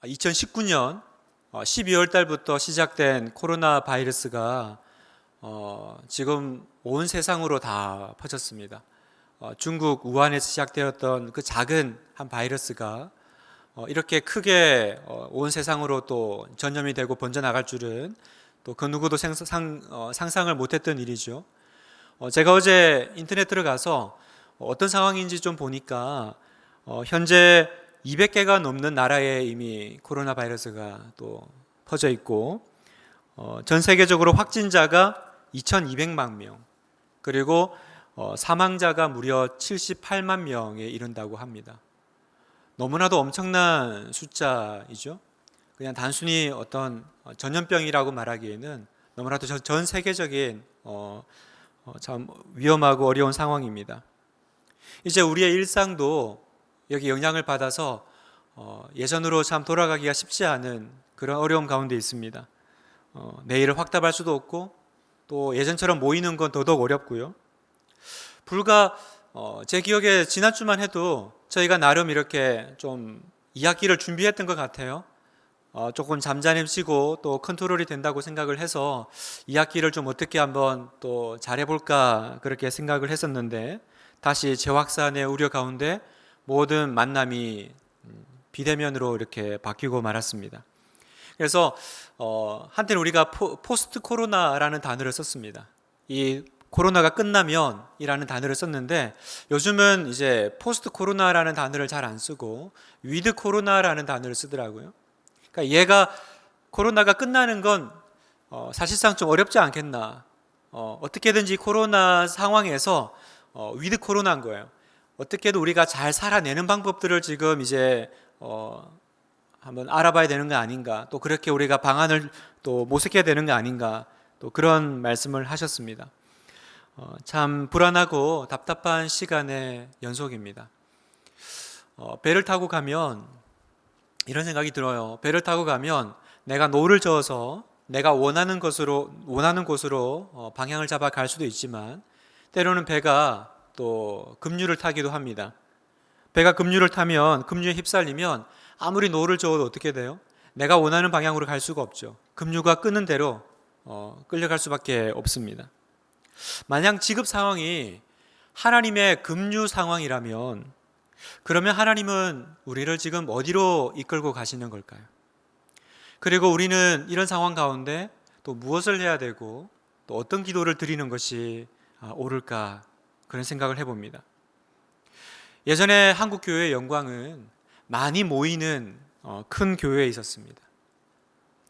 2019년 12월 달부터 시작된 코로나 바이러스가 지금 온 세상으로 다 퍼졌습니다. 중국 우한에서 시작되었던 그 작은 한 바이러스가 이렇게 크게 온 세상으로 또 전염이 되고 번져나갈 줄은 또 그 누구도 상상을 못했던 일이죠. 제가 어제 인터넷 들어가서 어떤 상황인지 좀 보니까 현재 200개가 넘는 나라에 이미 코로나 바이러스가 또 퍼져 있고 전 세계적으로 확진자가 2,200만 명, 그리고 사망자가 무려 78만 명에 이른다고 합니다. 너무나도 엄청난 숫자이죠. 그냥 단순히 어떤 전염병이라고 말하기에는 너무나도 전 세계적인 참 위험하고 어려운 상황입니다. 이제 우리의 일상도 여기 영향을 받아서 예전으로 참 돌아가기가 쉽지 않은 그런 어려움 가운데 있습니다. 내일을 확답할 수도 없고 또 예전처럼 모이는 건 더더욱 어렵고요. 불과 제 기억에 지난주만 해도 저희가 나름 이렇게 좀 2학기를 준비했던 것 같아요. 조금 잠잠해지고 또 컨트롤이 된다고 생각을 해서 2학기를 좀 어떻게 한번 또 잘해볼까 그렇게 생각을 했었는데 다시 재확산의 우려 가운데 모든 만남이 비대면으로 이렇게 바뀌고 말았습니다. 그래서 한때는 우리가 포스트 코로나라는 단어를 썼습니다. 이 코로나가 끝나면이라는 단어를 썼는데 요즘은 이제 포스트 코로나라는 단어를 잘 안 쓰고 위드 코로나라는 단어를 쓰더라고요. 그러니까 얘가 코로나가 끝나는 건 사실상 좀 어렵지 않겠나. 어떻게든지 코로나 상황에서 위드 코로나인 거예요. 어떻게든 우리가 잘 살아내는 방법들을 지금 이제 한번 알아봐야 되는 거 아닌가. 또 그렇게 우리가 방안을 또 모색해야 되는 거 아닌가. 또 그런 말씀을 하셨습니다. 참 불안하고 답답한 시간의 연속입니다. 배를 타고 가면 이런 생각이 들어요. 배를 타고 가면 내가 노를 저어서 내가 원하는 곳으로 방향을 잡아 갈 수도 있지만 때로는 배가 또 급류를 타기도 합니다. 배가 급류를 타면 급류에 휩쓸리면 아무리 노를 저어도 어떻게 돼요? 내가 원하는 방향으로 갈 수가 없죠. 급류가 끄는 대로 끌려갈 수밖에 없습니다. 만약 지급 상황이 하나님의 급류 상황이라면 그러면 하나님은 우리를 지금 어디로 이끌고 가시는 걸까요? 그리고 우리는 이런 상황 가운데 또 무엇을 해야 되고 또 어떤 기도를 드리는 것이 옳을까 그런 생각을 해봅니다. 예전에 한국 교회의 영광은 많이 모이는 큰 교회에 있었습니다.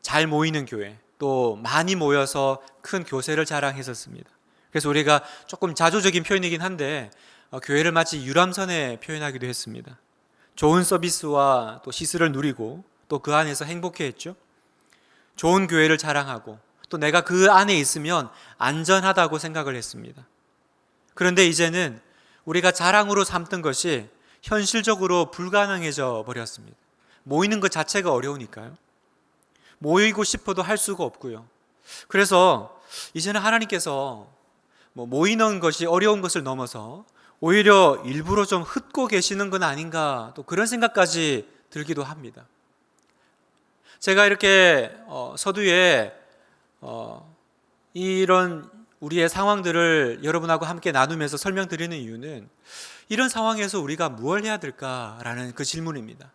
잘 모이는 교회, 또 많이 모여서 큰 교세를 자랑했었습니다. 그래서 우리가 조금 자조적인 표현이긴 한데 교회를 마치 유람선에 표현하기도 했습니다. 좋은 서비스와 또 시설을 누리고 또 그 안에서 행복해했죠. 좋은 교회를 자랑하고 또 내가 그 안에 있으면 안전하다고 생각을 했습니다. 그런데 이제는 우리가 자랑으로 삼던 것이 현실적으로 불가능해져 버렸습니다. 모이는 것 자체가 어려우니까요. 모이고 싶어도 할 수가 없고요. 그래서 이제는 하나님께서 모이는 것이 어려운 것을 넘어서 오히려 일부러 좀 흩고 계시는 건 아닌가 또 그런 생각까지 들기도 합니다. 제가 이렇게 서두에 이런 우리의 상황들을 여러분하고 함께 나누면서 설명드리는 이유는 이런 상황에서 우리가 무엇을 해야 될까라는 그 질문입니다.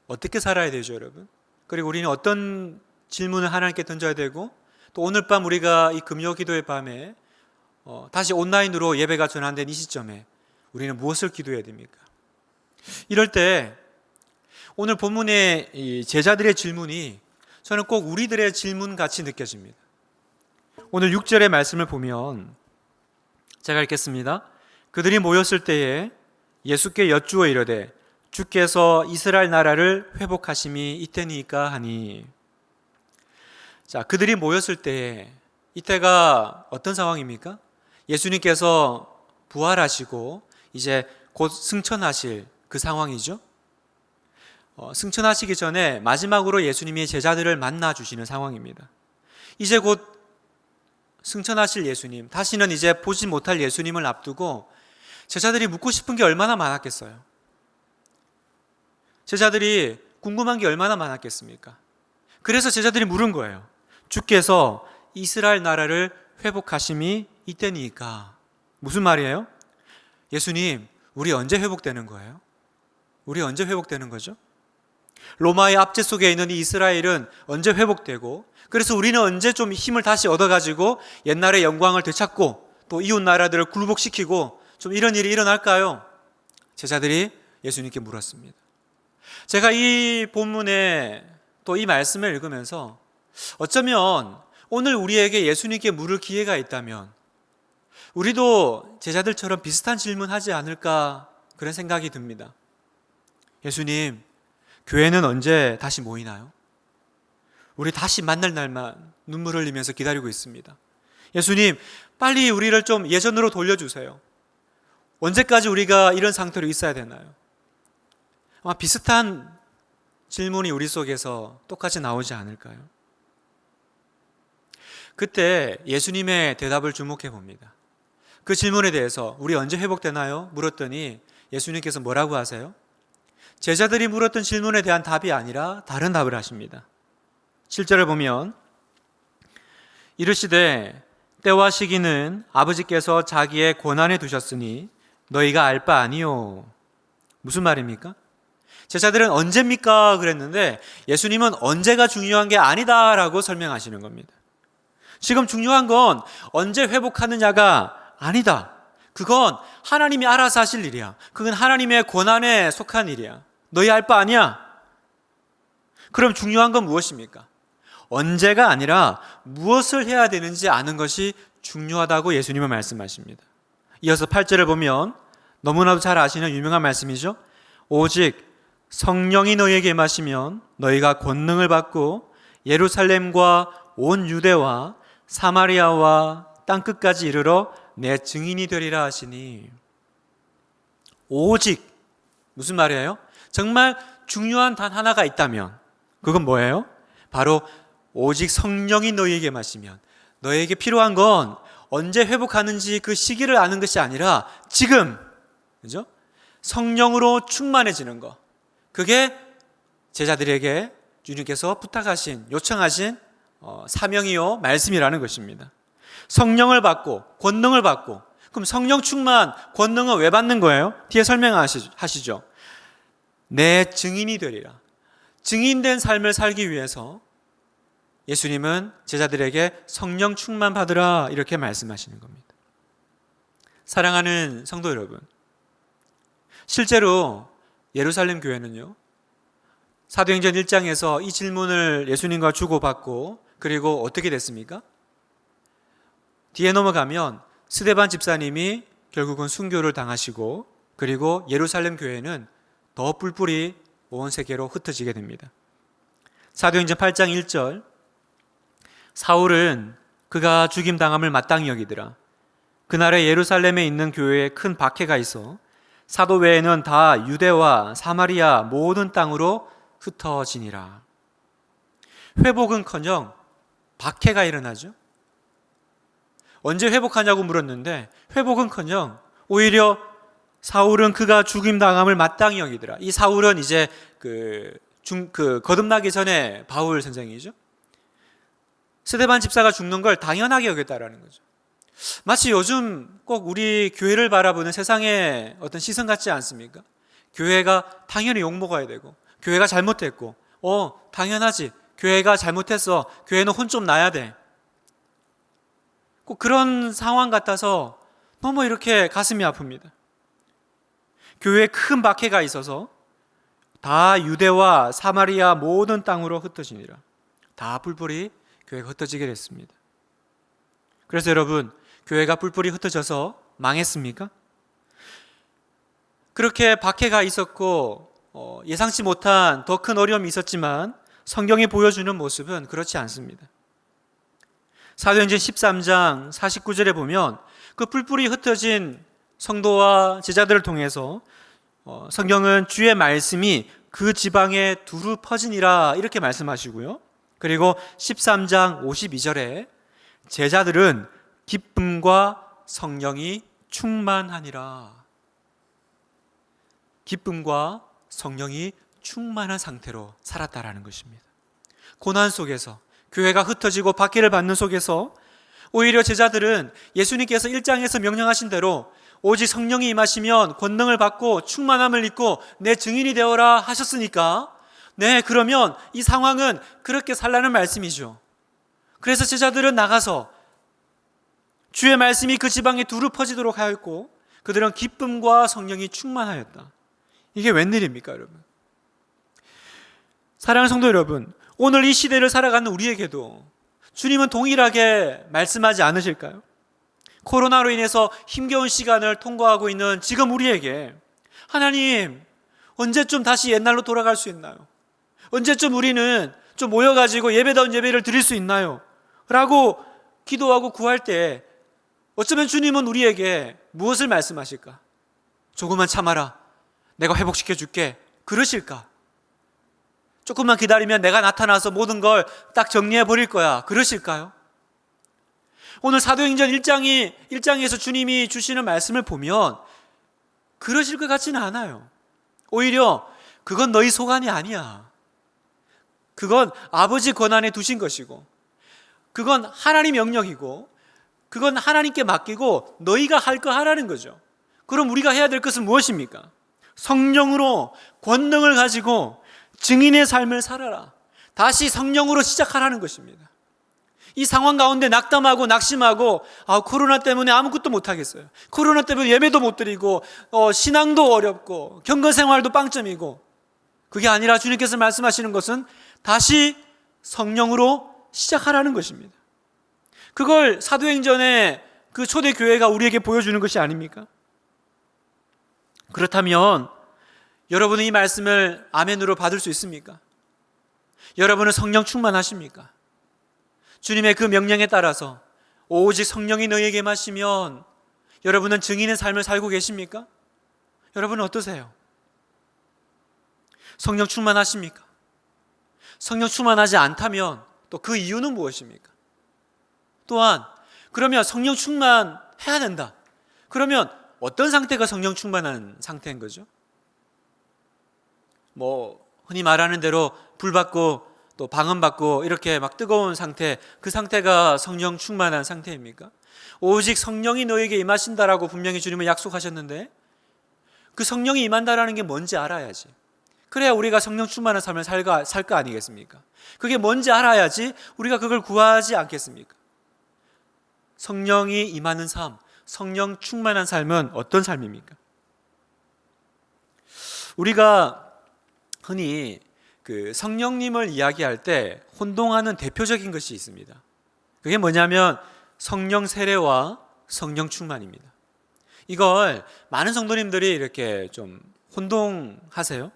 어떻게 살아야 되죠, 여러분? 그리고 우리는 어떤 질문을 하나님께 던져야 되고 또 오늘 밤 우리가 이 금요 기도의 밤에 다시 온라인으로 예배가 전환된 이 시점에 우리는 무엇을 기도해야 됩니까? 이럴 때 오늘 본문의 이 제자들의 질문이 저는 꼭 우리들의 질문 같이 느껴집니다. 오늘 6절의 말씀을 보면 제가 읽겠습니다. 그들이 모였을 때에 예수께 여쭈어 이르되 주께서 이스라엘 나라를 회복하심이 이때니까 하니. 자, 그들이 모였을 때에 이때가 어떤 상황입니까? 예수님께서 부활하시고 이제 곧 승천하실 그 상황이죠. 승천하시기 전에 마지막으로 예수님이 제자들을 만나 주시는 상황입니다. 이제 곧 승천하실 예수님, 다시는 이제 보지 못할 예수님을 앞두고 제자들이 묻고 싶은 게 얼마나 많았겠어요. 제자들이 궁금한 게 얼마나 많았겠습니까? 그래서 제자들이 물은 거예요. 주께서 이스라엘 나라를 회복하심이 이때니까. 무슨 말이에요? 예수님, 우리 언제 회복되는 거예요? 우리 언제 회복되는 거죠? 로마의 압제 속에 있는 이 이스라엘은 언제 회복되고, 그래서 우리는 언제 좀 힘을 다시 얻어가지고 옛날의 영광을 되찾고 또 이웃 나라들을 굴복시키고 좀 이런 일이 일어날까요? 제자들이 예수님께 물었습니다. 제가 이 본문에 또 이 말씀을 읽으면서 어쩌면 오늘 우리에게 예수님께 물을 기회가 있다면 우리도 제자들처럼 비슷한 질문하지 않을까 그런 생각이 듭니다. 예수님, 교회는 언제 다시 모이나요? 우리 다시 만날 날만 눈물 흘리면서 기다리고 있습니다. 예수님, 빨리 우리를 좀 예전으로 돌려주세요. 언제까지 우리가 이런 상태로 있어야 되나요? 아마 비슷한 질문이 우리 속에서 똑같이 나오지 않을까요? 그때 예수님의 대답을 주목해 봅니다. 그 질문에 대해서 우리 언제 회복되나요? 물었더니 예수님께서 뭐라고 하세요? 제자들이 물었던 질문에 대한 답이 아니라 다른 답을 하십니다. 7절을 보면 이르시되 때와 시기는 아버지께서 자기의 권한에 두셨으니 너희가 알 바 아니요. 무슨 말입니까? 제자들은 언제입니까? 그랬는데 예수님은 언제가 중요한 게 아니다라고 설명하시는 겁니다. 지금 중요한 건 언제 회복하느냐가 아니다. 그건 하나님이 알아서 하실 일이야. 그건 하나님의 권한에 속한 일이야. 너희 알 바 아니야. 그럼 중요한 건 무엇입니까? 언제가 아니라 무엇을 해야 되는지 아는 것이 중요하다고 예수님은 말씀하십니다. 이어서 8절을 보면 너무나도 잘 아시는 유명한 말씀이죠. 오직 성령이 너희에게 임하시면 너희가 권능을 받고 예루살렘과 온 유대와 사마리아와 땅끝까지 이르러 내 증인이 되리라 하시니. 오직 무슨 말이에요? 정말 중요한 단 하나가 있다면 그건 뭐예요? 바로 오직 성령이 너희에게 임하시면. 너희에게 필요한 건 언제 회복하는지 그 시기를 아는 것이 아니라 지금, 그죠? 성령으로 충만해지는 것. 그게 제자들에게 주님께서 부탁하신, 요청하신 사명이요 말씀이라는 것입니다. 성령을 받고 권능을 받고. 그럼 성령 충만, 권능은 왜 받는 거예요? 뒤에 설명하시죠. 내 증인이 되리라. 증인된 삶을 살기 위해서 예수님은 제자들에게 성령 충만 받으라 이렇게 말씀하시는 겁니다. 사랑하는 성도 여러분, 실제로 예루살렘 교회는요, 사도행전 1장에서 이 질문을 예수님과 주고받고 그리고 어떻게 됐습니까? 뒤에 넘어가면 스데반 집사님이 결국은 순교를 당하시고 그리고 예루살렘 교회는 더 뿔뿔이 온 세계로 흩어지게 됩니다. 사도행전 8장 1절 사울은 그가 죽임당함을 마땅히 여기더라. 그날에 예루살렘에 있는 교회에 큰 박해가 있어 사도 외에는 다 유대와 사마리아 모든 땅으로 흩어지니라. 회복은커녕 박해가 일어나죠. 언제 회복하냐고 물었는데 회복은커녕 오히려 사울은 그가 죽임당함을 마땅히 여기더라. 이 사울은 이제 거듭나기 전에 바울 선생이죠. 스데반 집사가 죽는 걸 당연하게 여겼다라는 거죠. 마치 요즘 꼭 우리 교회를 바라보는 세상의 어떤 시선 같지 않습니까? 교회가 당연히 욕먹어야 되고 교회가 잘못했고 당연하지. 교회가 잘못했어. 교회는 혼 좀 나야 돼. 꼭 그런 상황 같아서 너무 이렇게 가슴이 아픕니다. 교회에 큰 박해가 있어서 다 유대와 사마리아 모든 땅으로 흩어지니라. 다 뿔뿔이 교회가 흩어지게 됐습니다. 그래서 여러분, 교회가 뿔뿔이 흩어져서 망했습니까? 그렇게 박해가 있었고 예상치 못한 더 큰 어려움이 있었지만 성경이 보여주는 모습은 그렇지 않습니다. 사도행전 13장 49절에 보면 그 뿔뿔이 흩어진 성도와 제자들을 통해서 성경은 주의 말씀이 그 지방에 두루 퍼지니라 이렇게 말씀하시고요. 그리고 13장 52절에 제자들은 기쁨과 성령이 충만하니라. 기쁨과 성령이 충만한 상태로 살았다라는 것입니다. 고난 속에서, 교회가 흩어지고 박해를 받는 속에서 오히려 제자들은 예수님께서 1장에서 명령하신 대로 오직 성령이 임하시면 권능을 받고 충만함을 입고 내 증인이 되어라 하셨으니까, 네, 그러면 이 상황은 그렇게 살라는 말씀이죠. 그래서 제자들은 나가서 주의 말씀이 그 지방에 두루 퍼지도록 하였고 그들은 기쁨과 성령이 충만하였다. 이게 웬일입니까, 여러분? 사랑하는 성도 여러분, 오늘 이 시대를 살아가는 우리에게도 주님은 동일하게 말씀하지 않으실까요? 코로나로 인해서 힘겨운 시간을 통과하고 있는 지금 우리에게 하나님, 언제쯤 다시 옛날로 돌아갈 수 있나요? 언제쯤 우리는 좀 모여가지고 예배다운 예배를 드릴 수 있나요? 라고 기도하고 구할 때 어쩌면 주님은 우리에게 무엇을 말씀하실까? 조금만 참아라, 내가 회복시켜 줄게, 그러실까? 조금만 기다리면 내가 나타나서 모든 걸 딱 정리해 버릴 거야, 그러실까요? 오늘 사도행전 1장에서 주님이 주시는 말씀을 보면 그러실 것 같지는 않아요. 오히려 그건 너희 소관이 아니야. 그건 아버지 권한에 두신 것이고, 그건 하나님 영역이고, 그건 하나님께 맡기고 너희가 할 거 하라는 거죠. 그럼 우리가 해야 될 것은 무엇입니까? 성령으로 권능을 가지고 증인의 삶을 살아라. 다시 성령으로 시작하라는 것입니다. 이 상황 가운데 낙담하고 낙심하고 코로나 때문에 아무것도 못하겠어요, 코로나 때문에 예배도 못 드리고 신앙도 어렵고 경건생활도 빵점이고, 그게 아니라 주님께서 말씀하시는 것은 다시 성령으로 시작하라는 것입니다. 그걸 사도행전의 그 초대교회가 우리에게 보여주는 것이 아닙니까? 그렇다면 여러분은 이 말씀을 아멘으로 받을 수 있습니까? 여러분은 성령 충만하십니까? 주님의 그 명령에 따라서 오직 성령이 너희에게 마시면 여러분은 증인의 삶을 살고 계십니까? 여러분은 어떠세요? 성령 충만하십니까? 성령 충만하지 않다면 또 그 이유는 무엇입니까? 또한 그러면 성령 충만해야 된다. 그러면 어떤 상태가 성령 충만한 상태인 거죠? 흔히 말하는 대로 불 받고 또 방음 받고 이렇게 막 뜨거운 상태, 그 상태가 성령 충만한 상태입니까? 오직 성령이 너에게 임하신다라고 분명히 주님은 약속하셨는데 그 성령이 임한다라는 게 뭔지 알아야지. 그래야 우리가 성령 충만한 삶을 살 거 아니겠습니까? 그게 뭔지 알아야지 우리가 그걸 구하지 않겠습니까? 성령이 임하는 삶, 성령 충만한 삶은 어떤 삶입니까? 우리가 흔히 그 성령님을 이야기할 때 혼동하는 대표적인 것이 있습니다. 그게 뭐냐면 성령 세례와 성령 충만입니다. 이걸 많은 성도님들이 이렇게 좀 혼동하세요.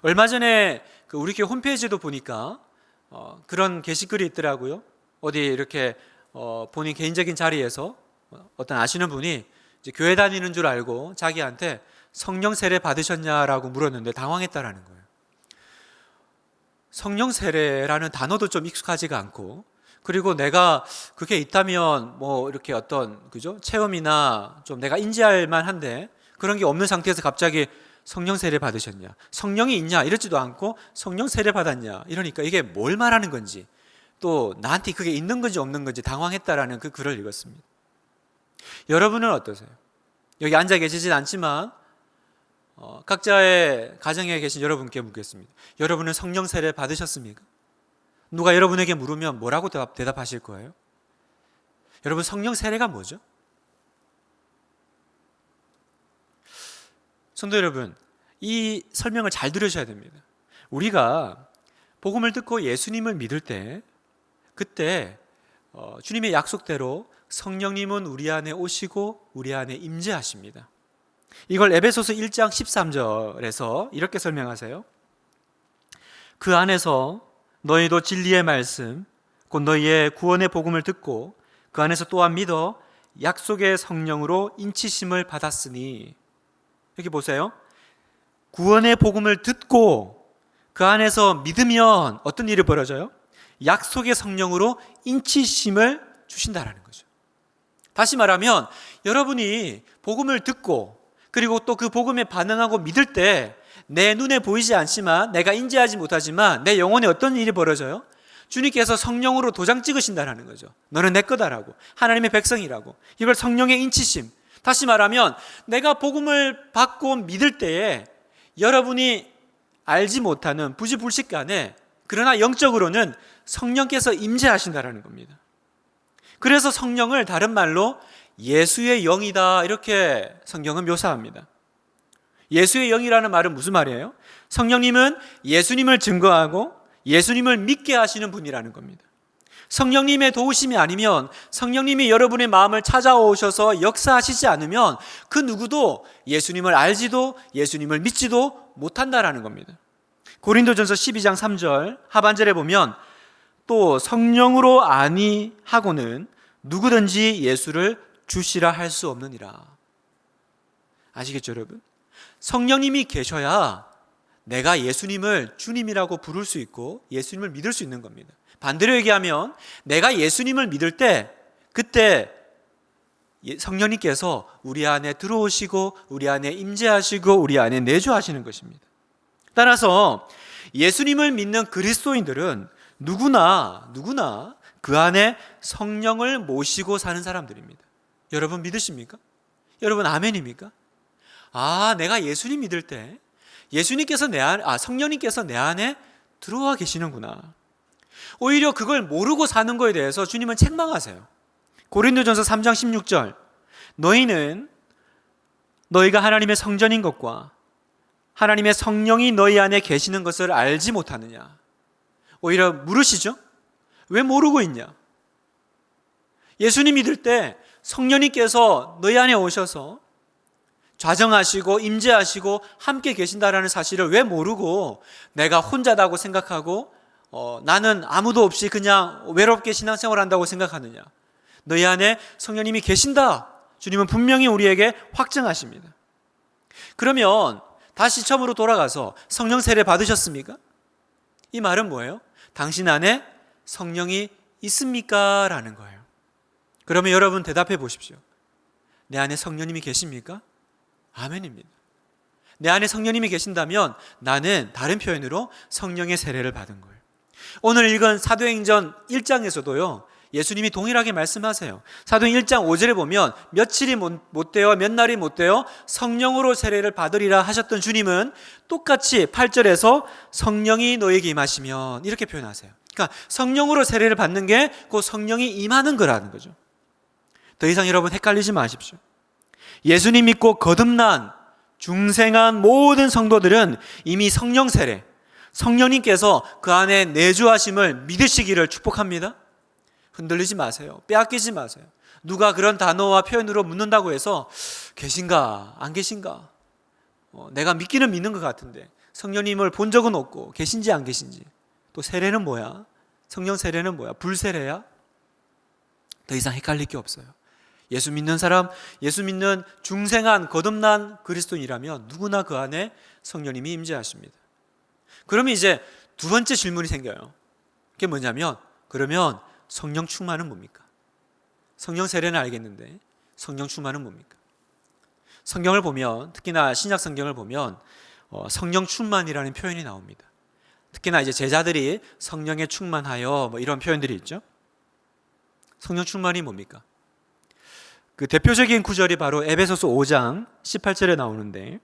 얼마 전에 우리 교회 홈페이지도 보니까 그런 게시글이 있더라고요. 어디 이렇게 본인 개인적인 자리에서 어떤 아시는 분이 이제 교회 다니는 줄 알고 자기한테 성령 세례 받으셨냐라고 물었는데 당황했다라는 거예요. 성령 세례라는 단어도 좀 익숙하지가 않고, 그리고 내가 그게 있다면 이렇게 어떤 체험이나 좀 내가 인지할 만한데 그런 게 없는 상태에서 갑자기 성령 세례 받으셨냐, 성령이 있냐 이러지도 않고 성령 세례 받았냐 이러니까 이게 뭘 말하는 건지, 또 나한테 그게 있는 건지 없는 건지 당황했다라는 그 글을 읽었습니다. 여러분은 어떠세요? 여기 앉아 계시진 않지만 각자의 가정에 계신 여러분께 묻겠습니다. 여러분은 성령 세례 받으셨습니까? 누가 여러분에게 물으면 뭐라고 대답하실 거예요? 여러분, 성령 세례가 뭐죠? 성도 여러분, 이 설명을 잘 들으셔야 됩니다. 우리가 복음을 듣고 예수님을 믿을 때, 그때 주님의 약속대로 성령님은 우리 안에 오시고 우리 안에 임재하십니다. 이걸 에베소서 1장 13절에서 이렇게 설명하세요. 그 안에서 너희도 진리의 말씀, 곧 너희의 구원의 복음을 듣고 그 안에서 또한 믿어 약속의 성령으로 인치심을 받았으니, 여기 보세요. 구원의 복음을 듣고 그 안에서 믿으면 어떤 일이 벌어져요? 약속의 성령으로 인치심을 주신다라는 거죠. 다시 말하면 여러분이 복음을 듣고 그리고 또 그 복음에 반응하고 믿을 때 내 눈에 보이지 않지만, 내가 인지하지 못하지만 내 영혼에 어떤 일이 벌어져요? 주님께서 성령으로 도장 찍으신다는 거죠. 너는 내 거다라고, 하나님의 백성이라고. 이걸 성령의 인치심. 다시 말하면 내가 복음을 받고 믿을 때에 여러분이 알지 못하는 부지불식간에, 그러나 영적으로는 성령께서 임재하신다라는 겁니다. 그래서 성령을 다른 말로 예수의 영이다, 이렇게 성경은 묘사합니다. 예수의 영이라는 말은 무슨 말이에요? 성령님은 예수님을 증거하고 예수님을 믿게 하시는 분이라는 겁니다. 성령님의 도우심이 아니면, 성령님이 여러분의 마음을 찾아오셔서 역사하시지 않으면 그 누구도 예수님을 알지도 예수님을 믿지도 못한다라는 겁니다. 고린도전서 12장 3절 하반절에 보면, 또 성령으로 아니하고는 누구든지 예수를 주시라 할 수 없느니라. 아시겠죠, 여러분? 성령님이 계셔야 내가 예수님을 주님이라고 부를 수 있고 예수님을 믿을 수 있는 겁니다. 반대로 얘기하면 내가 예수님을 믿을 때, 그때 성령님께서 우리 안에 들어오시고 우리 안에 임재하시고 우리 안에 내주하시는 것입니다. 따라서 예수님을 믿는 그리스도인들은 누구나 그 안에 성령을 모시고 사는 사람들입니다. 여러분 믿으십니까? 여러분 아멘입니까? 내가 예수님 믿을 때 예수님께서 성령님께서 내 안에 들어와 계시는구나. 오히려 그걸 모르고 사는 거에 대해서 주님은 책망하세요. 고린도전서 3장 16절, 너희가 하나님의 성전인 것과 하나님의 성령이 너희 안에 계시는 것을 알지 못하느냐. 오히려 물으시죠. 왜 모르고 있냐? 예수님 믿을 때 성령님께서 너희 안에 오셔서 좌정하시고 임재하시고 함께 계신다라는 사실을 왜 모르고 내가 혼자다고 생각하고 나는 아무도 없이 그냥 외롭게 신앙생활한다고 생각하느냐? 너희 안에 성령님이 계신다. 주님은 분명히 우리에게 확증하십니다. 그러면 다시 처음으로 돌아가서 성령 세례 받으셨습니까? 이 말은 뭐예요? 당신 안에 성령이 있습니까? 라는 거예요. 그러면 여러분 대답해 보십시오. 내 안에 성령님이 계십니까? 아멘입니다. 내 안에 성령님이 계신다면 나는 다른 표현으로 성령의 세례를 받은 거예요. 오늘 읽은 사도행전 1장에서도요, 예수님이 동일하게 말씀하세요. 사도행 1장 5절에 보면 며칠이 못 되어 몇 날이 못 되어 성령으로 세례를 받으리라 하셨던 주님은 똑같이 8절에서 성령이 너에게 임하시면 이렇게 표현하세요. 그러니까 성령으로 세례를 받는 게 그 성령이 임하는 거라는 거죠. 더 이상 여러분 헷갈리지 마십시오. 예수님 믿고 거듭난 중생한 모든 성도들은 이미 성령 세례, 성령님께서 그 안에 내주하심을 믿으시기를 축복합니다. 흔들리지 마세요. 빼앗기지 마세요. 누가 그런 단어와 표현으로 묻는다고 해서 계신가 안 계신가, 내가 믿기는 믿는 것 같은데 성령님을 본 적은 없고 계신지 안 계신지, 또 세례는 뭐야? 성령 세례는 뭐야? 불세례야? 더 이상 헷갈릴 게 없어요. 예수 믿는 사람, 예수 믿는 중생한 거듭난 그리스도인이라면 누구나 그 안에 성령님이 임재하십니다. 그러면 이제 두 번째 질문이 생겨요. 그게 뭐냐면, 그러면 성령 충만은 뭡니까? 성령 세례는 알겠는데 성령 충만은 뭡니까? 성경을 보면, 특히나 신약 성경을 보면 성령 충만이라는 표현이 나옵니다. 특히나 이제 제자들이 성령에 충만하여 이런 표현들이 있죠. 성령 충만이 뭡니까? 그 대표적인 구절이 바로 에베소서 5장 18절에 나오는데,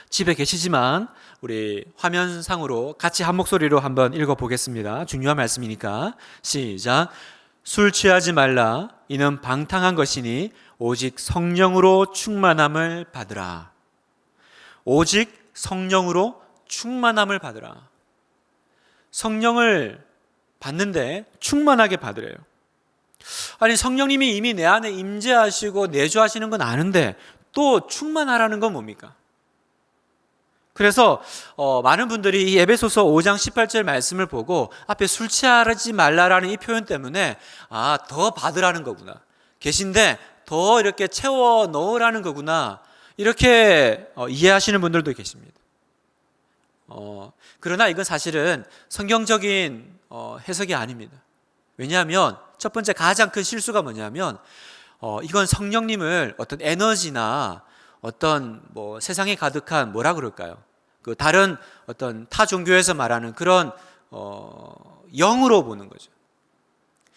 집에 계시지만 우리 화면상으로 같이 한 목소리로 한번 읽어보겠습니다. 중요한 말씀이니까. 시작. 술 취하지 말라. 이는 방탕한 것이니 오직 성령으로 충만함을 받으라. 오직 성령으로 충만함을 받으라. 성령을 받는데 충만하게 받으래요. 아니, 성령님이 이미 내 안에 임재하시고 내주하시는 건 아는데 또 충만하라는 건 뭡니까? 그래서 많은 분들이 이 에베소서 5장 18절 말씀을 보고 앞에 술 취하지 말라라는 이 표현 때문에 더 받으라는 거구나, 계신데 더 이렇게 채워 넣으라는 거구나, 이렇게 이해하시는 분들도 계십니다. 그러나 이건 사실은 성경적인 해석이 아닙니다. 왜냐하면 첫 번째 가장 큰 실수가 뭐냐면 이건 성령님을 어떤 에너지나 어떤 세상에 가득한 뭐라 그럴까요? 그 다른 어떤 타 종교에서 말하는 그런 영으로 보는 거죠.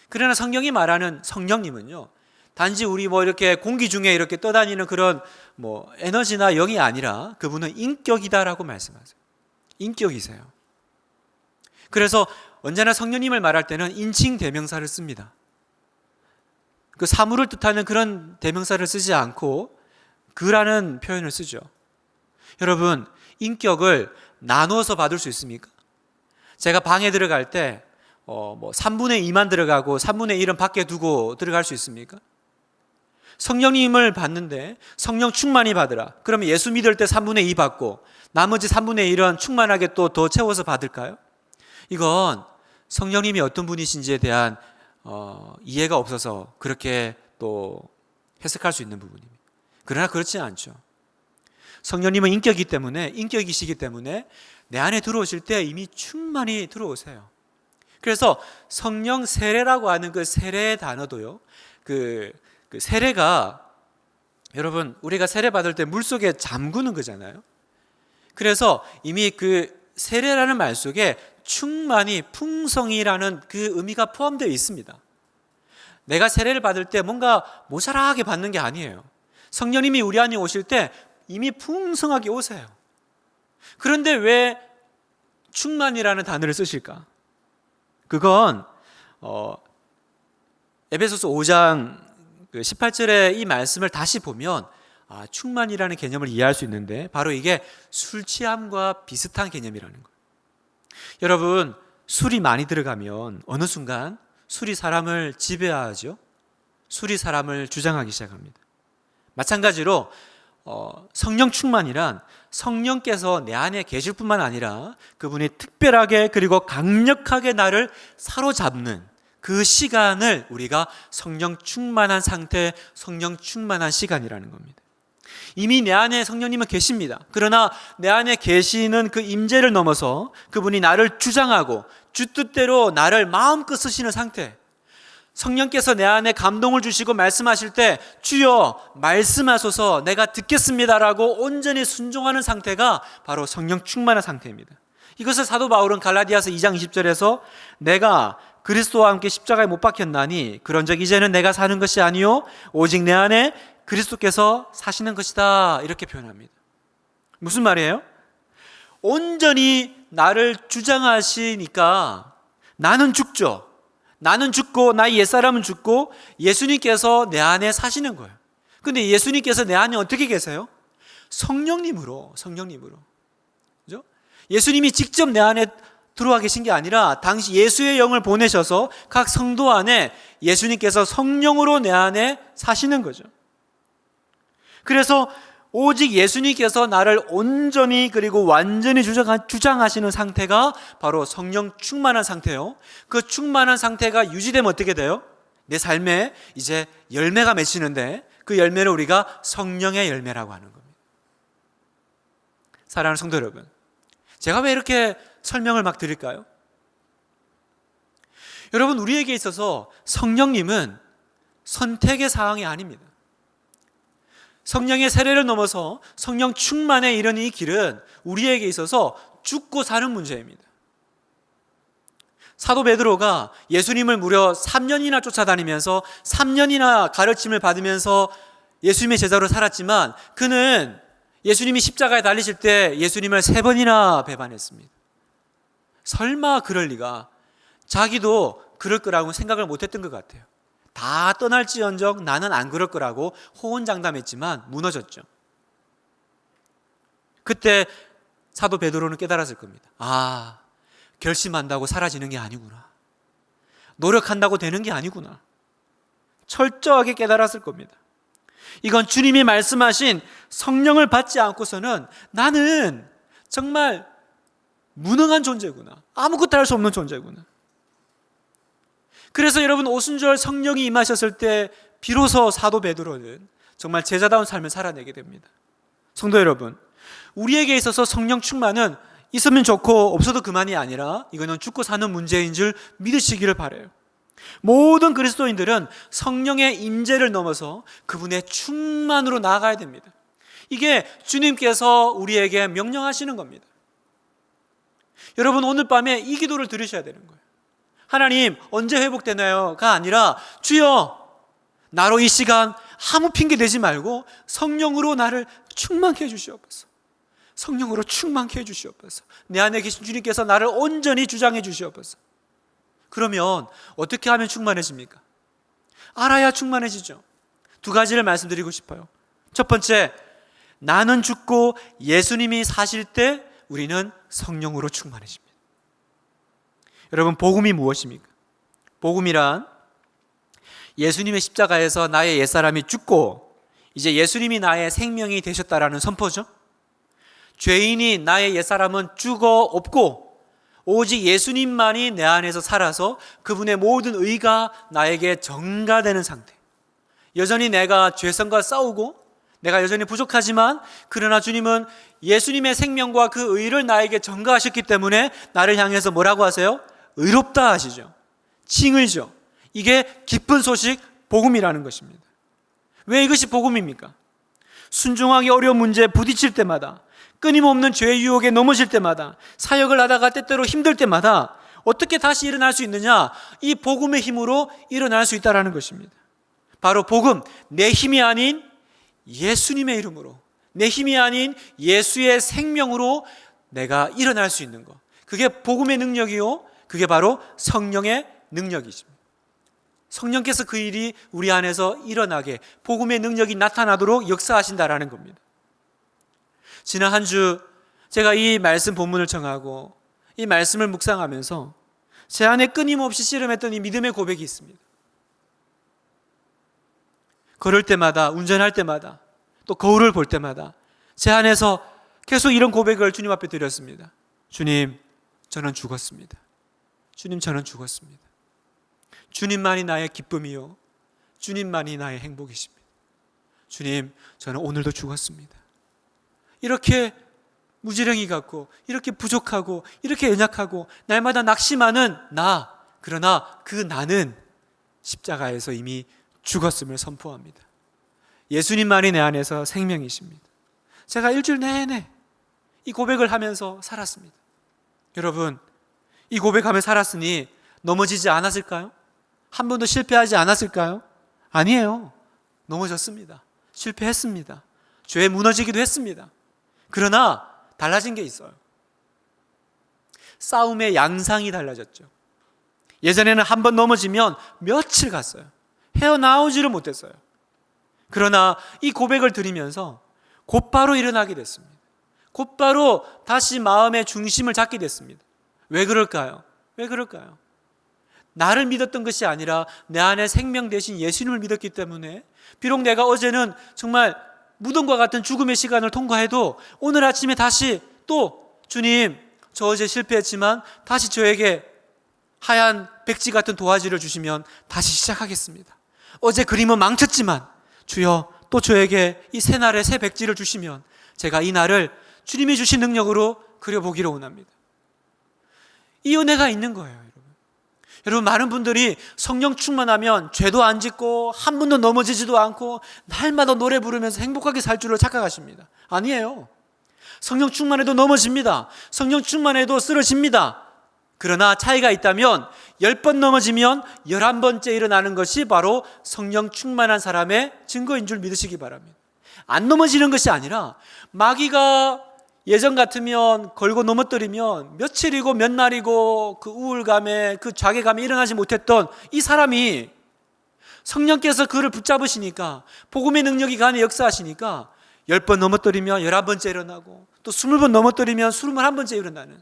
그러나 성경이 말하는 성령님은요, 단지 우리 뭐 이렇게 공기 중에 이렇게 떠다니는 그런 뭐 에너지나 영이 아니라 그분은 인격이다라고 말씀하세요. 인격이세요. 그래서 언제나 성령님을 말할 때는 인칭 대명사를 씁니다. 그 사물을 뜻하는 그런 대명사를 쓰지 않고 그라는 표현을 쓰죠. 여러분, 인격을 나누어서 받을 수 있습니까? 제가 방에 들어갈 때 뭐 3분의 2만 들어가고 3분의 1은 밖에 두고 들어갈 수 있습니까? 성령님을 받는데 성령 충만히 받으라. 그러면 예수 믿을 때 3분의 2 받고 나머지 3분의 1은 충만하게 또 더 채워서 받을까요? 이건 성령님이 어떤 분이신지에 대한 이해가 없어서 그렇게 또 해석할 수 있는 부분입니다. 그러나 그렇지 않죠. 성령님은 인격이시기 때문에 내 안에 들어오실 때 이미 충만히 들어오세요. 그래서 성령 세례라고 하는 그 세례의 단어도요, 그 세례가, 여러분, 우리가 세례 받을 때 물속에 잠그는 거잖아요. 그래서 이미 그 세례라는 말 속에 충만히, 풍성이라는 그 의미가 포함되어 있습니다. 내가 세례를 받을 때 뭔가 모자라게 받는 게 아니에요. 성령님이 우리 안에 오실 때 이미 풍성하게 오세요. 그런데 왜 충만이라는 단어를 쓰실까? 그건 에베소서 5장 18절의 이 말씀을 다시 보면 충만이라는 개념을 이해할 수 있는데, 바로 이게 술 취함과 비슷한 개념이라는 거예요. 여러분, 술이 많이 들어가면 어느 순간 술이 사람을 지배하죠. 술이 사람을 주장하기 시작합니다. 마찬가지로 성령 충만이란 성령께서 내 안에 계실 뿐만 아니라 그분이 특별하게 그리고 강력하게 나를 사로잡는 그 시간을 우리가 성령 충만한 상태, 성령 충만한 시간이라는 겁니다. 이미 내 안에 성령님은 계십니다. 그러나 내 안에 계시는 그 임재를 넘어서 그분이 나를 주장하고 주 뜻대로 나를 마음껏 쓰시는 상태, 성령께서 내 안에 감동을 주시고 말씀하실 때 주여 말씀하소서 내가 듣겠습니다라고 온전히 순종하는 상태가 바로 성령 충만한 상태입니다. 이것을 사도 바울은 갈라디아서 2장 20절에서 내가 그리스도와 함께 십자가에 못 박혔나니 그런즉 이제는 내가 사는 것이 아니요 오직 내 안에 그리스도께서 사시는 것이다, 이렇게 표현합니다. 무슨 말이에요? 온전히 나를 주장하시니까 나는 죽죠. 나는 죽고 나의 옛사람은 죽고 예수님께서 내 안에 사시는 거예요. 근데 예수님께서 내 안에 어떻게 계세요? 성령님으로. 그죠? 예수님이 직접 내 안에 들어와 계신 게 아니라 당시 예수의 영을 보내셔서 각 성도 안에 예수님께서 성령으로 내 안에 사시는 거죠. 그래서 오직 예수님께서 나를 온전히 그리고 완전히 주장하시는 상태가 바로 성령 충만한 상태예요. 그 충만한 상태가 유지되면 어떻게 돼요? 내 삶에 이제 열매가 맺히는데 그 열매를 우리가 성령의 열매라고 하는 겁니다. 사랑하는 성도 여러분, 제가 왜 이렇게 설명을 막 드릴까요? 여러분, 우리에게 있어서 성령님은 선택의 사항이 아닙니다. 성령의 세례를 넘어서 성령 충만에 이르는 이 길은 우리에게 있어서 죽고 사는 문제입니다. 사도 베드로가 예수님을 무려 3년이나 쫓아다니면서 3년이나 가르침을 받으면서 예수님의 제자로 살았지만 그는 예수님이 십자가에 달리실 때 예수님을 3번이나 배반했습니다. 설마 그럴 리가. 자기도 그럴 거라고 생각을 못했던 것 같아요. 다 떠날지언정 나는 안 그럴 거라고 호언장담했지만 무너졌죠. 그때 사도 베드로는 깨달았을 겁니다. 결심한다고 사라지는 게 아니구나. 노력한다고 되는 게 아니구나. 철저하게 깨달았을 겁니다. 이건 주님이 말씀하신 성령을 받지 않고서는 나는 정말 무능한 존재구나. 아무것도 할 수 없는 존재구나. 그래서 여러분, 오순절 성령이 임하셨을 때 비로소 사도 베드로는 정말 제자다운 삶을 살아내게 됩니다. 성도 여러분, 우리에게 있어서 성령 충만은 있으면 좋고 없어도 그만이 아니라 이거는 죽고 사는 문제인 줄 믿으시기를 바라요. 모든 그리스도인들은 성령의 임재를 넘어서 그분의 충만으로 나아가야 됩니다. 이게 주님께서 우리에게 명령하시는 겁니다. 여러분, 오늘 밤에 이 기도를 들으셔야 되는 거예요. 하나님, 언제 회복되나요?가 아니라 주여, 나로 이 시간 아무 핑계 대지 말고 성령으로 나를 충만케 해주시옵소서. 성령으로 충만케 해주시옵소서. 내 안에 계신 주님께서 나를 온전히 주장해 주시옵소서. 그러면 어떻게 하면 충만해집니까? 알아야 충만해지죠. 두 가지를 말씀드리고 싶어요. 첫 번째, 나는 죽고 예수님이 사실 때 우리는 성령으로 충만해집니다. 여러분, 복음이 무엇입니까? 복음이란 예수님의 십자가에서 나의 옛사람이 죽고 이제 예수님이 나의 생명이 되셨다라는 선포죠. 죄인이 나의 옛사람은 죽어 없고 오직 예수님만이 내 안에서 살아서 그분의 모든 의가 나에게 전가되는 상태. 여전히 내가 죄성과 싸우고 내가 여전히 부족하지만 그러나 주님은 예수님의 생명과 그 의를 나에게 전가하셨기 때문에 나를 향해서 뭐라고 하세요? 의롭다 하시죠. 칭의죠. 이게 기쁜 소식, 복음이라는 것입니다. 왜 이것이 복음입니까? 순종하기 어려운 문제에 부딪힐 때마다, 끊임없는 죄의 유혹에 넘어질 때마다, 사역을 하다가 때때로 힘들 때마다 어떻게 다시 일어날 수 있느냐? 이 복음의 힘으로 일어날 수 있다는 것입니다. 바로 복음, 내 힘이 아닌 예수님의 이름으로, 내 힘이 아닌 예수의 생명으로 내가 일어날 수 있는 것, 그게 복음의 능력이요, 그게 바로 성령의 능력이십니다. 성령께서 그 일이 우리 안에서 일어나게, 복음의 능력이 나타나도록 역사하신다라는 겁니다. 지난 한 주 제가 이 말씀 본문을 청하고 이 말씀을 묵상하면서 제 안에 끊임없이 씨름했던 이 믿음의 고백이 있습니다. 걸을 때마다, 운전할 때마다, 또 거울을 볼 때마다 제 안에서 계속 이런 고백을 주님 앞에 드렸습니다. 주님, 저는 죽었습니다. 주님, 저는 죽었습니다. 주님만이 나의 기쁨이요, 주님만이 나의 행복이십니다. 주님, 저는 오늘도 죽었습니다. 이렇게 무지랭이 같고, 이렇게 부족하고, 이렇게 연약하고, 날마다 낙심하는 나, 그러나 그 나는 십자가에서 이미 죽었음을 선포합니다. 예수님만이 내 안에서 생명이십니다. 제가 일주일 내내 이 고백을 하면서 살았습니다. 여러분, 이 고백하며 살았으니 넘어지지 않았을까요? 한 번도 실패하지 않았을까요? 아니에요. 넘어졌습니다. 실패했습니다. 죄에 무너지기도 했습니다. 그러나 달라진 게 있어요. 싸움의 양상이 달라졌죠. 예전에는 한 번 넘어지면 며칠 갔어요. 헤어나오지를 못했어요. 그러나 이 고백을 드리면서 곧바로 일어나게 됐습니다. 곧바로 다시 마음의 중심을 잡게 됐습니다. 왜 그럴까요? 왜 그럴까요? 나를 믿었던 것이 아니라 내 안에 생명 되신 예수님을 믿었기 때문에, 비록 내가 어제는 정말 무덤과 같은 죽음의 시간을 통과해도 오늘 아침에 다시 또 주님, 저 어제 실패했지만 다시 저에게 하얀 백지 같은 도화지를 주시면 다시 시작하겠습니다. 어제 그림은 망쳤지만 주여, 또 저에게 이 새날의 새 백지를 주시면 제가 이 날을 주님이 주신 능력으로 그려보기를 원합니다. 이 은혜가 있는 거예요, 여러분. 여러분, 많은 분들이 성령 충만하면 죄도 안 짓고 한 번도 넘어지지도 않고 날마다 노래 부르면서 행복하게 살 줄을 착각하십니다. 아니에요. 성령 충만해도 넘어집니다. 성령 충만해도 쓰러집니다. 그러나 차이가 있다면 10번 넘어지면 11번째 일어나는 것이 바로 성령 충만한 사람의 증거인 줄 믿으시기 바랍니다. 안 넘어지는 것이 아니라 마귀가 예전 같으면 걸고 넘어뜨리면 며칠이고 몇 날이고 그 우울감에, 그 자괴감에 일어나지 못했던 이 사람이 성령께서 그를 붙잡으시니까, 복음의 능력이 그 안에 역사하시니까 10번 넘어뜨리면 11번째 일어나고, 또 20번 넘어뜨리면 21번째 일어나는.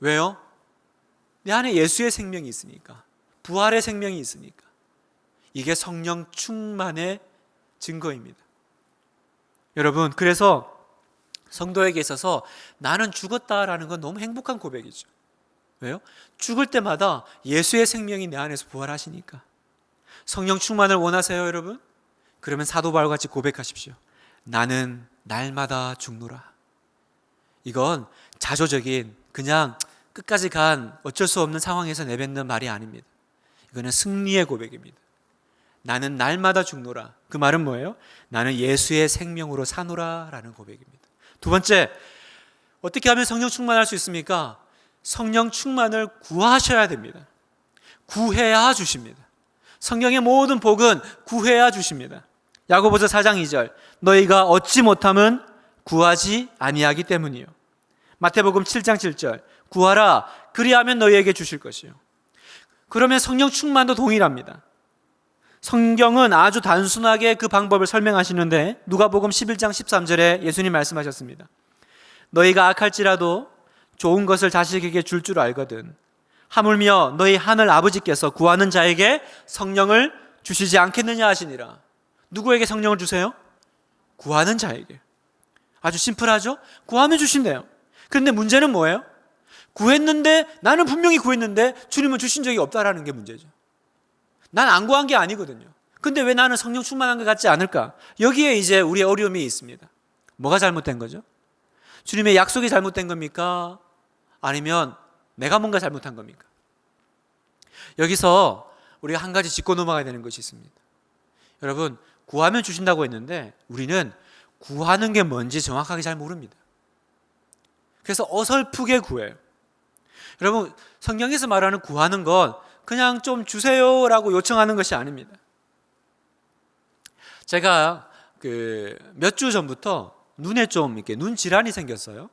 왜요? 내 안에 예수의 생명이 있으니까, 부활의 생명이 있으니까. 이게 성령 충만의 증거입니다. 여러분, 그래서 성도에게 있어서 나는 죽었다라는 건 너무 행복한 고백이죠. 왜요? 죽을 때마다 예수의 생명이 내 안에서 부활하시니까. 성령 충만을 원하세요, 여러분? 그러면 사도 바울과 같이 고백하십시오. 나는 날마다 죽노라. 이건 자조적인, 그냥 끝까지 간 어쩔 수 없는 상황에서 내뱉는 말이 아닙니다. 이거는 승리의 고백입니다. 나는 날마다 죽노라. 그 말은 뭐예요? 나는 예수의 생명으로 사노라 라는 고백입니다. 두 번째, 어떻게 하면 성령 충만할 수 있습니까? 성령 충만을 구하셔야 됩니다. 구해야 주십니다. 성경의 모든 복은 구해야 주십니다. 야고보서 4장 2절, 너희가 얻지 못함은 구하지 아니하기 때문이요. 마태복음 7장 7절, 구하라 그리하면 너희에게 주실 것이요. 그러면 성령 충만도 동일합니다. 성경은 아주 단순하게 그 방법을 설명하시는데 누가복음 11장 13절에 예수님 말씀하셨습니다. 너희가 악할지라도 좋은 것을 자식에게 줄 알거든 하물며 너희 하늘 아버지께서 구하는 자에게 성령을 주시지 않겠느냐 하시니라. 누구에게 성령을 주세요? 구하는 자에게. 아주 심플하죠? 구하면 주신대요. 그런데 문제는 뭐예요? 구했는데, 나는 분명히 구했는데 주님은 주신 적이 없다라는 게 문제죠. 난 안 구한 게 아니거든요. 근데 왜 나는 성령 충만한 것 같지 않을까? 여기에 이제 우리의 어려움이 있습니다. 뭐가 잘못된 거죠? 주님의 약속이 잘못된 겁니까? 아니면 내가 뭔가 잘못한 겁니까? 여기서 우리가 한 가지 짚고 넘어가야 되는 것이 있습니다. 여러분, 구하면 주신다고 했는데 우리는 구하는 게 뭔지 정확하게 잘 모릅니다. 그래서 어설프게 구해요. 여러분, 성경에서 말하는 구하는 건 그냥 좀 주세요라고 요청하는 것이 아닙니다. 제가 몇 주 전부터 눈에 좀 이렇게 눈 질환이 생겼어요.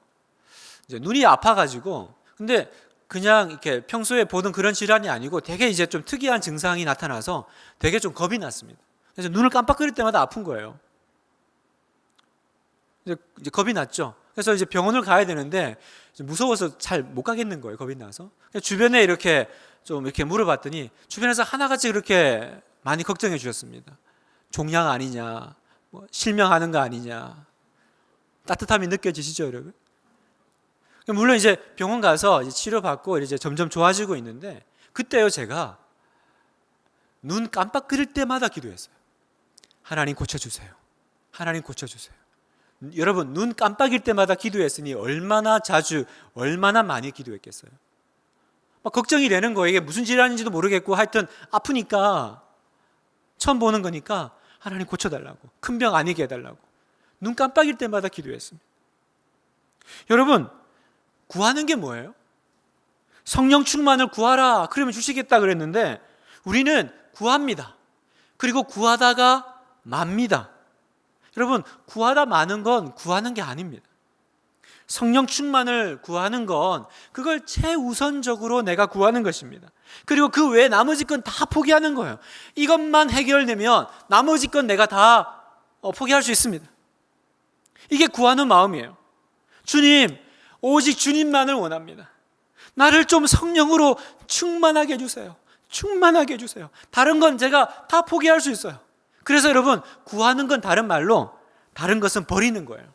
이제 눈이 아파가지고, 근데 그냥 이렇게 평소에 보던 그런 질환이 아니고 되게 이제 좀 특이한 증상이 나타나서 되게 좀 겁이 났습니다. 그래서 눈을 깜빡거릴 때마다 아픈 거예요. 이제 겁이 났죠. 그래서 이제 병원을 가야 되는데 무서워서 잘 못 가겠는 거예요. 겁이 나서. 주변에 이렇게 좀 이렇게 물어봤더니 주변에서 하나같이 그렇게 많이 걱정해 주셨습니다. 종양 아니냐, 뭐 실명하는 거 아니냐. 따뜻함이 느껴지시죠, 여러분? 물론 이제 병원 가서 이제 치료받고 이제 점점 좋아지고 있는데, 그때요 제가 눈 깜빡거릴 때마다 기도했어요. 하나님 고쳐주세요. 하나님 고쳐주세요. 여러분, 눈 깜빡일 때마다 기도했으니 얼마나 자주, 얼마나 많이 기도했겠어요. 막 걱정이 되는 거예요. 이게 무슨 질환인지도 모르겠고 하여튼 아프니까, 처음 보는 거니까 하나님 고쳐달라고, 큰 병 아니게 해달라고 눈 깜빡일 때마다 기도했습니다. 여러분, 구하는 게 뭐예요? 성령 충만을 구하라 그러면 주시겠다 그랬는데 우리는 구합니다. 그리고 구하다가 맙니다. 여러분, 구하다 마는 건 구하는 게 아닙니다. 성령 충만을 구하는 건 그걸 최우선적으로 내가 구하는 것입니다. 그리고 그 외에 나머지 건 다 포기하는 거예요. 이것만 해결되면 나머지 건 내가 다 포기할 수 있습니다. 이게 구하는 마음이에요. 주님, 오직 주님만을 원합니다. 나를 좀 성령으로 충만하게 해주세요. 충만하게 해주세요. 다른 건 제가 다 포기할 수 있어요. 그래서 여러분, 구하는 건 다른 말로, 다른 것은 버리는 거예요.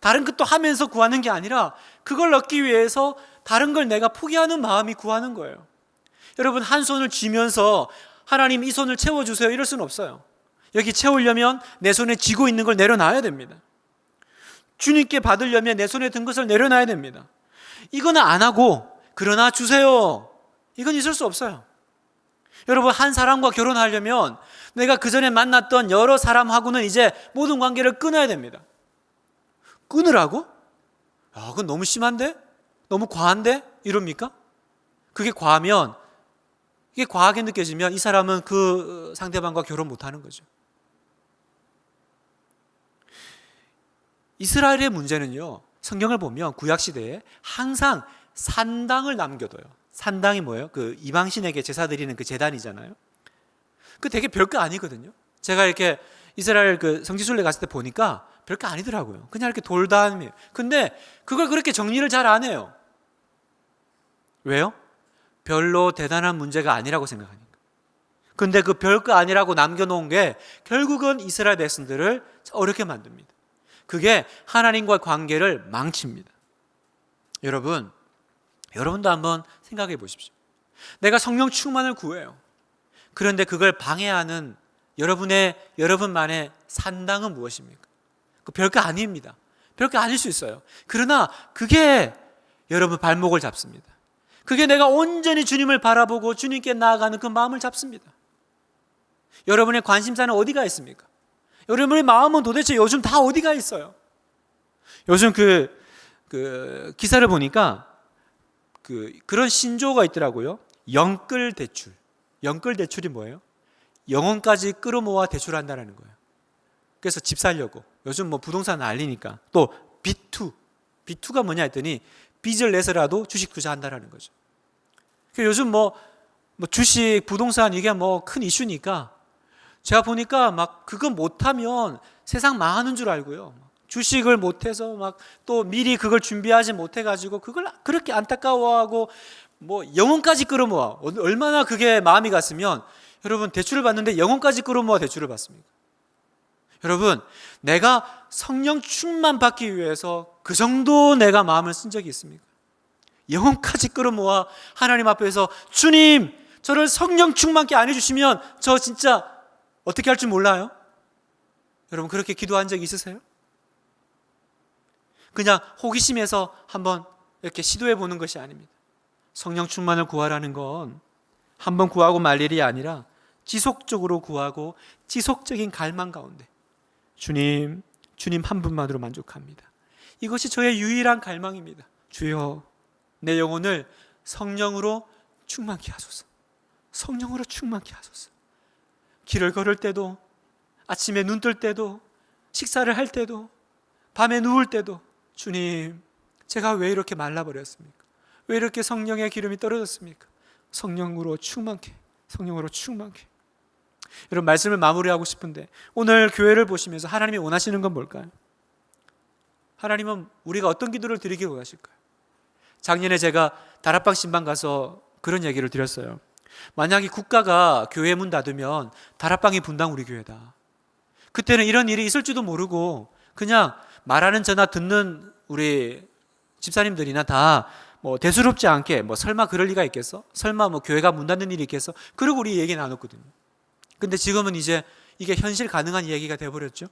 다른 것도 하면서 구하는 게 아니라 그걸 얻기 위해서 다른 걸 내가 포기하는 마음이 구하는 거예요. 여러분, 한 손을 쥐면서 하나님 이 손을 채워주세요 이럴 수는 없어요. 여기 채우려면 내 손에 쥐고 있는 걸 내려놔야 됩니다. 주님께 받으려면 내 손에 든 것을 내려놔야 됩니다. 이거는 안 하고 그러나 주세요, 이건 있을 수 없어요. 여러분, 한 사람과 결혼하려면 내가 그전에 만났던 여러 사람하고는 이제 모든 관계를 끊어야 됩니다. 끊으라고? 그건 너무 심한데? 너무 과한데? 이럽니까? 그게 과하면, 이게 과하게 느껴지면 이 사람은 그 상대방과 결혼 못하는 거죠. 이스라엘의 문제는요, 성경을 보면 구약시대에 항상 산당을 남겨둬요. 산당이 뭐예요? 그 이방신에게 제사 드리는 그 제단이잖아요. 그 되게 별거 아니거든요. 제가 이렇게 이스라엘 그 성지순례 갔을 때 보니까 별거 아니더라고요. 그냥 이렇게 돌담이에요. 근데 그걸 그렇게 정리를 잘 안 해요. 왜요? 별로 대단한 문제가 아니라고 생각하니까. 근데 그 별거 아니라고 남겨놓은 게 결국은 이스라엘 백성들을 어렵게 만듭니다. 그게 하나님과의 관계를 망칩니다. 여러분도 한번 생각해 보십시오. 내가 성령 충만을 구해요. 그런데 그걸 방해하는 여러분만의 산당은 무엇입니까? 그 별거 아닙니다. 별거 아닐 수 있어요. 그러나 그게 여러분 발목을 잡습니다. 그게 내가 온전히 주님을 바라보고 주님께 나아가는 그 마음을 잡습니다. 여러분의 관심사는 어디가 있습니까? 여러분의 마음은 도대체 요즘 다 어디가 있어요? 요즘 그 기사를 보니까 그런 신조어가 있더라고요. 영끌 대출. 영끌 대출이 뭐예요? 영혼까지 끌어모아 대출한다는 거예요. 그래서 집 살려고. 요즘 뭐 부동산 난리니까. 또 B2. B2가 뭐냐 했더니 빚을 내서라도 주식 투자한다는 거죠. 요즘 뭐 주식, 부동산 이게 뭐 큰 이슈니까 제가 보니까 막 그거 못하면 세상 망하는 줄 알고요. 주식을 못해서 막 또 미리 그걸 준비하지 못해가지고 그걸 그렇게 안타까워하고 뭐 영혼까지 끌어모아. 얼마나 그게 마음이 갔으면 여러분 대출을 받는데 영혼까지 끌어모아 대출을 받습니까? 여러분, 내가 성령 충만 받기 위해서 그 정도 내가 마음을 쓴 적이 있습니까? 영혼까지 끌어모아 하나님 앞에서 주님, 저를 성령 충만케 안 해주시면 저 진짜 어떻게 할 줄 몰라요? 여러분 그렇게 기도한 적 있으세요? 그냥 호기심에서 한번 이렇게 시도해 보는 것이 아닙니다. 성령 충만을 구하라는 건 한번 구하고 말 일이 아니라 지속적으로 구하고 지속적인 갈망 가운데 주님 한 분만으로 만족합니다. 이것이 저의 유일한 갈망입니다. 주여, 내 영혼을 성령으로 충만케 하소서. 성령으로 충만케 하소서. 길을 걸을 때도, 아침에 눈 뜰 때도, 식사를 할 때도, 밤에 누울 때도 주님, 제가 왜 이렇게 말라버렸습니까? 왜 이렇게 성령의 기름이 떨어졌습니까? 성령으로 충만케, 성령으로 충만케. 여러분 말씀을 마무리하고 싶은데 오늘 교회를 보시면서 하나님이 원하시는 건 뭘까요? 하나님은 우리가 어떤 기도를 드리길 원하실까요? 작년에 제가 다락방 신방 가서 그런 얘기를 드렸어요. 만약에 국가가 교회 문 닫으면 다락방이 분당 우리 교회다. 그때는 이런 일이 있을지도 모르고 그냥 말하는 저나 듣는 우리 집사님들이나 다 뭐 대수롭지 않게 뭐 설마 그럴 리가 있겠어? 설마 뭐 교회가 문 닫는 일이 있겠어? 그러고 우리 얘기 나눴거든요. 근데 지금은 이제 이게 현실 가능한 얘기가 되어버렸죠.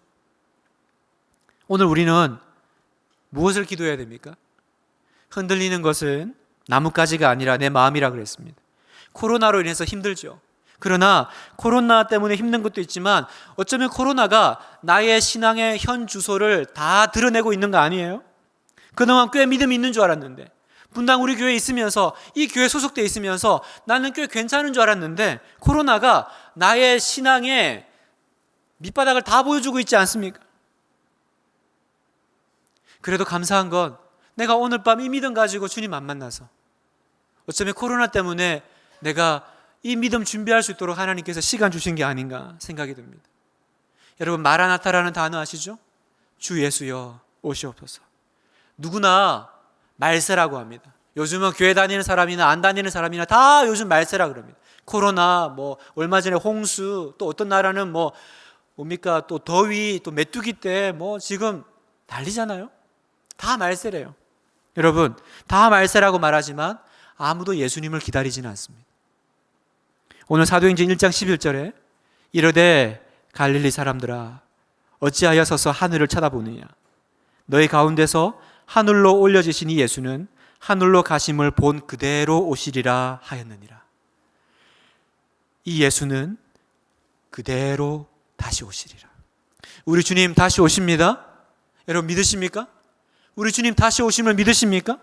오늘 우리는 무엇을 기도해야 됩니까? 흔들리는 것은 나뭇가지가 아니라 내 마음이라 그랬습니다. 코로나로 인해서 힘들죠. 그러나 코로나 때문에 힘든 것도 있지만 어쩌면 코로나가 나의 신앙의 현 주소를 다 드러내고 있는 거 아니에요? 그동안 꽤 믿음이 있는 줄 알았는데 분당 우리 교회에 있으면서 이 교회 소속돼 있으면서 나는 꽤 괜찮은 줄 알았는데 코로나가 나의 신앙의 밑바닥을 다 보여주고 있지 않습니까? 그래도 감사한 건 내가 오늘 밤 이 믿음 가지고 주님 안 만나서 어쩌면 코로나 때문에 내가 이 믿음 준비할 수 있도록 하나님께서 시간 주신 게 아닌가 생각이 듭니다. 여러분 마라나타라는 단어 아시죠? 주 예수여 오시옵소서. 누구나 말세라고 합니다. 요즘은 교회 다니는 사람이나 안 다니는 사람이나 다 요즘 말세라 그럽니다. 코로나, 뭐 얼마 전에 홍수, 또 어떤 나라는 뭡니까 또 더위, 또 메뚜기 때 뭐 지금 난리잖아요. 다 말세래요. 여러분 다 말세라고 말하지만 아무도 예수님을 기다리지는 않습니다. 오늘 사도행전 1장 11절에 이르되 갈릴리 사람들아 어찌하여 서서 하늘을 쳐다보느냐 너희 가운데서 하늘로 올려지신 이 예수는 하늘로 가심을 본 그대로 오시리라 하였느니라. 이 예수는 그대로 다시 오시리라. 우리 주님 다시 오십니다. 여러분 믿으십니까? 우리 주님 다시 오심을 믿으십니까?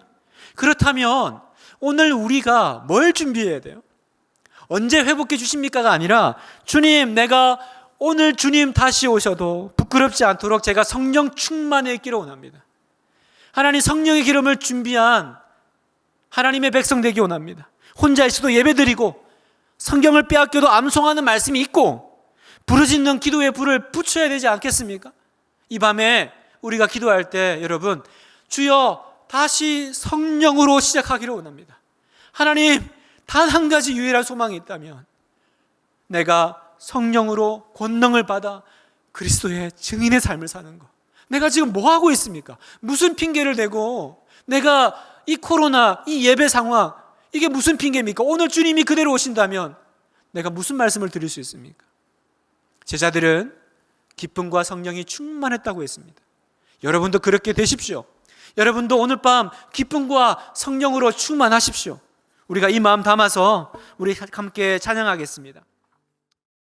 그렇다면 오늘 우리가 뭘 준비해야 돼요? 언제 회복해 주십니까가 아니라 주님 내가 오늘 주님 다시 오셔도 부끄럽지 않도록 제가 성령 충만에 있기를 원합니다. 하나님 성령의 기름을 준비한 하나님의 백성 되기 원합니다. 혼자 있어도 예배드리고 성경을 빼앗겨도 암송하는 말씀이 있고 부르짖는 기도의 불을 붙여야 되지 않겠습니까? 이 밤에 우리가 기도할 때 여러분 주여 다시 성령으로 시작하기를 원합니다. 하나님 단 한 가지 유일한 소망이 있다면 내가 성령으로 권능을 받아 그리스도의 증인의 삶을 사는 것. 내가 지금 뭐 하고 있습니까? 무슨 핑계를 대고 내가 이 코로나, 이 예배 상황 이게 무슨 핑계입니까? 오늘 주님이 그대로 오신다면 내가 무슨 말씀을 드릴 수 있습니까? 제자들은 기쁨과 성령이 충만했다고 했습니다. 여러분도 그렇게 되십시오. 여러분도 오늘 밤 기쁨과 성령으로 충만하십시오. 우리가 이 마음 담아서 우리 함께 찬양하겠습니다.